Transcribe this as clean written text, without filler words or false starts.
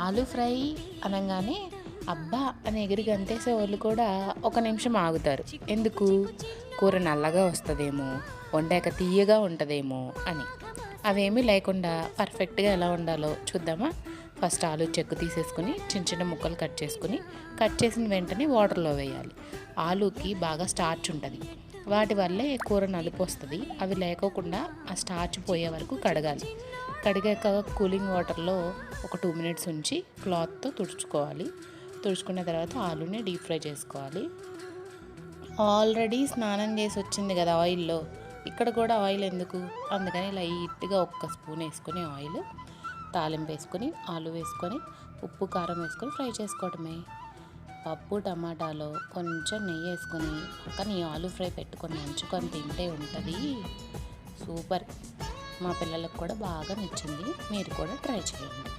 Aloo fry అనగానే అబ్బా అని ఎగిరి గంతేసే వాళ్ళు కూడా ఒక నిమిషం ఆగుతారు. ఎందుకు? కూర నల్లగా వస్తుందేమో, వండాక తీయగా ఉంటుందేమో అని. అవేమీ లేకుండా పర్ఫెక్ట్గా ఎలా ఉండాలో చూద్దామా? ఫస్ట్ ఆలు చెక్కు తీసేసుకుని చిన్న చిన్న ముక్కలు కట్ చేసిన వెంటనే వాటర్లో వేయాలి. ఆలూకి బాగా స్టార్చ్ ఉంటుంది, వాటి వల్లే కూర నలుపు వస్తుంది. అవి లేకోకుండా ఆ స్టార్చ్ పోయే వరకు కడగాలి. కడిగాక కూలింగ్ వాటర్లో ఒక 2 మినిట్స్ ఉంచి క్లాత్తో తుడుచుకున్న తర్వాత ఆలూని డీప్ ఫ్రై చేసుకోవాలి. ఆల్రెడీ స్నానం చేసి వచ్చింది కదా ఆయిల్లో, ఇక్కడ కూడా ఆయిల్ ఎందుకు, అందుకని లైట్గా 1 స్పూన్ వేసుకొని ఆయిల్ తాలింపు వేసుకొని ఆలు వేసుకొని ఉప్పు కారం వేసుకొని ఫ్రై చేసుకోవటమే. పప్పు టమాటాలో కొంచెం నెయ్యి వేసుకొని పక్కన ఈ ఆలు ఫ్రై పెట్టుకొని నంచుకొని తింటే ఉంటుంది సూపర్. మా పిల్లలకు కూడా బాగా నచ్చింది, మీరు కూడా ట్రై చేయండి.